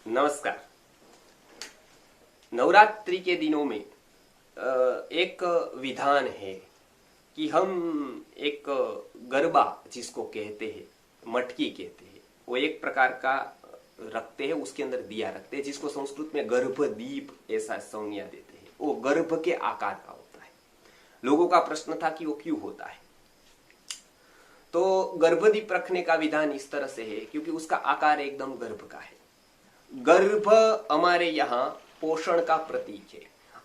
नमस्कार। नवरात्रि के दिनों में एक विधान है कि हम एक गरबा जिसको कहते हैं, मटकी कहते हैं, वो एक प्रकार का रखते हैं, उसके अंदर दिया रखते हैं जिसको संस्कृत में गर्भदीप ऐसा संज्ञा देते हैं। वो गर्भ के आकार का होता है। लोगों का प्रश्न था कि वो क्यों होता है। तो गर्भदीप रखने का विधान इस तरह से है क्योंकि उसका आकार एकदम गर्भ का है। गर्भ हमारे यहाँ पोषण का प्रतीक है।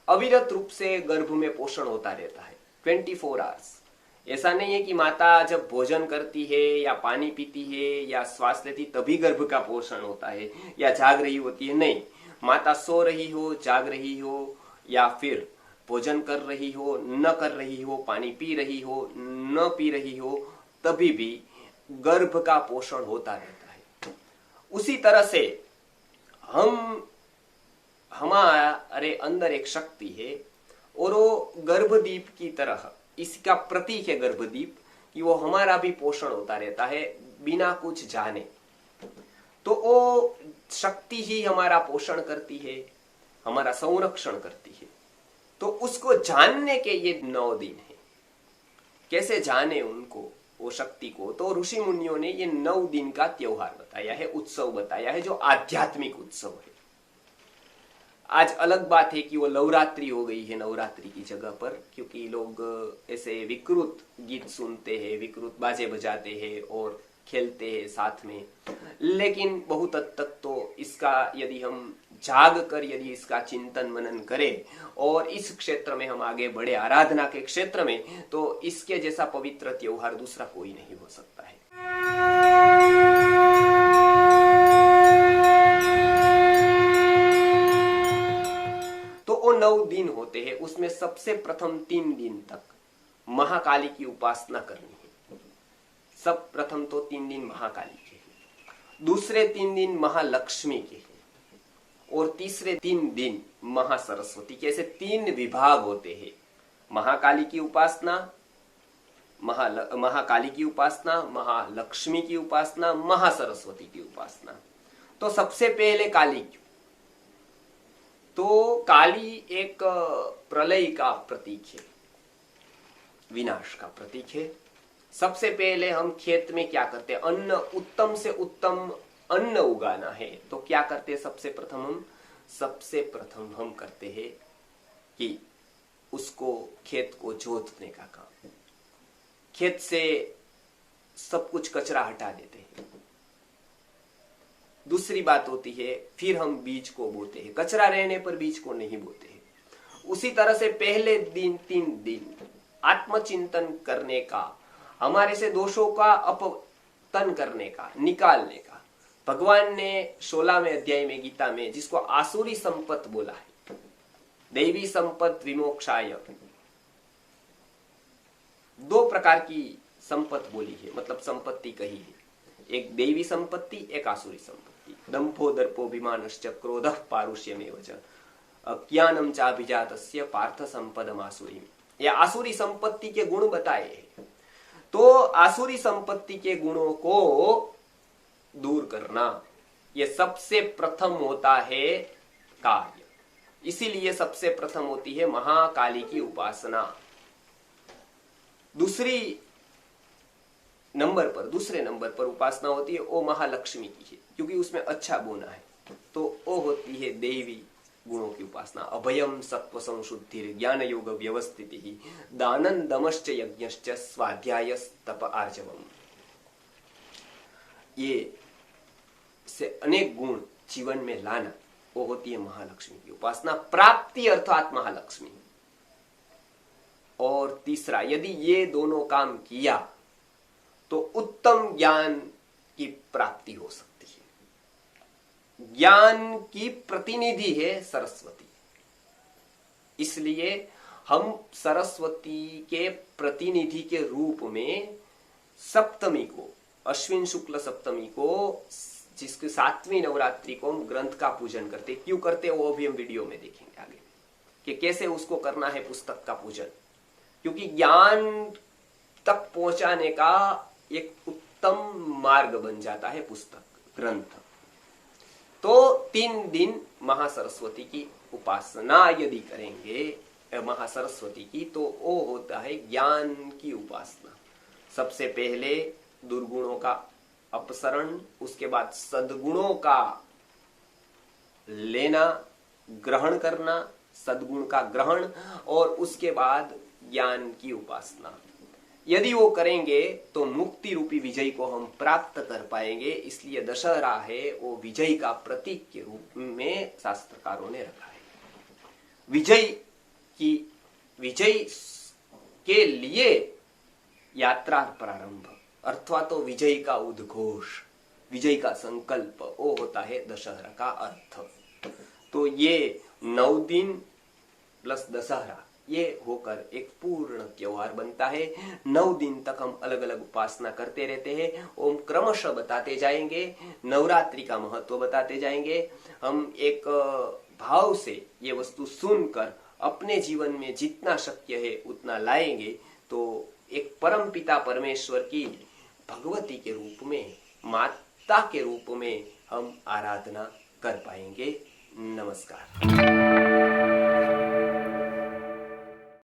अविरत रूप से गर्भ में पोषण होता रहता है 24 आवर्स। ऐसा नहीं है कि माता जब भोजन करती है या पानी पीती है या श्वास लेती तभी गर्भ का पोषण होता है या जाग रही होती है। नहीं, माता सो रही हो, जाग रही हो या फिर भोजन कर रही हो, न कर रही हो, पानी पी रही हो, न पी रही हो, तभी भी गर्भ का पोषण होता रहता है। उसी तरह से हमारे अंदर एक शक्ति है और वो गर्भदीप की तरह, इसका प्रतीक है गर्भदीप, कि वो हमारा भी पोषण होता रहता है बिना कुछ जाने। तो वो शक्ति ही हमारा पोषण करती है, हमारा संरक्षण करती है। तो उसको जानने के ये 9 दिन है। कैसे जाने उनको, वो शक्ति को? तो ऋषि मुनियों ने ये 9 दिन का त्योहार बताया है, उत्सव बताया है, जो आध्यात्मिक उत्सव है। आज अलग बात है कि वो नवरात्रि हो गई है नवरात्रि की जगह पर, क्योंकि लोग ऐसे विकृत गीत सुनते हैं, विकृत बाजे बजाते हैं और खेलते हैं साथ में। लेकिन बहुत हद तक तो इसका यदि हम जाग कर यदि इसका चिंतन मनन करें और इस क्षेत्र में हम आगे बढ़े, आराधना के क्षेत्र में, तो इसके जैसा पवित्र त्योहार दूसरा कोई नहीं हो सकता है। तो वो 9 दिन होते हैं। उसमें सबसे प्रथम 3 दिन तक महाकाली की उपासना करनी है। सब प्रथम तो 3 दिन महाकाली के हैं, दूसरे 3 दिन महालक्ष्मी के हैं और तीसरे 3 दिन महासरस्वती के। ऐसे 3 विभाग होते हैं। महाकाली की उपासना, महाकाली की उपासना, महालक्ष्मी की उपासना, महासरस्वती की उपासना। तो सबसे पहले काली क्यों? तो काली एक प्रलय का प्रतीक है, विनाश का प्रतीक है। सबसे पहले हम खेत में क्या करते हैं? अन्न, उत्तम से उत्तम अन्न उगाना है तो क्या करते हैं? सबसे प्रथम हम करते हैं कि उसको, खेत को जोतने का काम। खेत से सब कुछ कचरा हटा देते हैं। दूसरी बात होती है फिर हम बीज को बोते हैं। कचरा रहने पर बीज को नहीं बोते हैं। उसी तरह से पहले 3 दिन आत्मचिंतन करने का, हमारे से दोषों का अपतन करने का, निकालने का। भगवान ने 16वें अध्याय में गीता में जिसको आसुरी संपत बोला है, दैवी संपत विमोक्षाय, 2 प्रकार की संपत्ति बोली है, मतलब संपत्ति कही है। एक दैवी संपत्ति, एक आसुरी संपत्ति। दंभो दर्पोभिमानश्च क्रोधः पारुष्यमेव च अज्ञानम चाभिजातस्य पार्थ संपदम आसुरीम। ये आसुरी संपत्ति के गुण बताए हैं। तो आसुरी संपत्ति के गुणों को दूर करना ये सबसे प्रथम होता है कार्य। इसीलिए सबसे प्रथम होती है महाकाली की उपासना। दूसरे नंबर पर उपासना होती है वो महालक्ष्मी की है, क्योंकि उसमें अच्छा बोना है। तो वो होती है देवी गुणों की उपासना। अभयम सत्व संशुद्धि ज्ञान योग व्यवस्थिति दानन दमश्च यज्ञश्च स्वाध्याय तप आर्जवम। ये से अनेक गुण जीवन में लाना, वो होती है महालक्ष्मी की उपासना। प्राप्ति अर्थात महालक्ष्मी। और तीसरा, यदि ये दोनों काम किया तो उत्तम ज्ञान की प्राप्ति हो सकती है। ज्ञान की प्रतिनिधि है सरस्वती, इसलिए हम सरस्वती के प्रतिनिधि के रूप में सप्तमी को, अश्विन शुक्ल सप्तमी को, जिसकी 7वीं नवरात्रि को हम ग्रंथ का पूजन करते। क्यों करते वो भी हम वीडियो में देखेंगे आगे कि कैसे उसको करना है पुस्तक का पूजन, क्योंकि ज्ञान तक पहुंचाने का एक उत्तम मार्ग बन जाता है पुस्तक, ग्रंथ। तो तो 3 दिन महासरस्वती की उपासना यदि करेंगे महासरस्वती की, तो वो होता है ज्ञान की उपासना। सबसे पहले दुर्गुणों का अपसरण, उसके बाद सद्गुणों का लेना, ग्रहण करना, सद्गुण का ग्रहण, और उसके बाद ज्ञान की उपासना। यदि वो करेंगे तो मुक्ति रूपी विजय को हम प्राप्त कर पाएंगे। इसलिए दशहरा है वो विजय का प्रतीक के रूप में शास्त्रकारों ने रखा है। विजय के लिए यात्रा प्रारंभ, अथवा तो विजय का उद्घोष, विजय का संकल्प, वो होता है दशहरा का अर्थ। तो ये 9 दिन प्लस दशहरा, ये होकर एक पूर्ण त्योहार बनता है। 9 दिन तक हम अलग अलग उपासना करते रहते हैं। ओम क्रमशः बताते जाएंगे, नवरात्रि का महत्व बताते जाएंगे। हम एक भाव से ये वस्तु सुनकर अपने जीवन में जितना शक्य है उतना लाएंगे, तो एक परम पिता परमेश्वर की भगवती के रूप में, माता के रूप में हम आराधना कर पाएंगे। नमस्कार।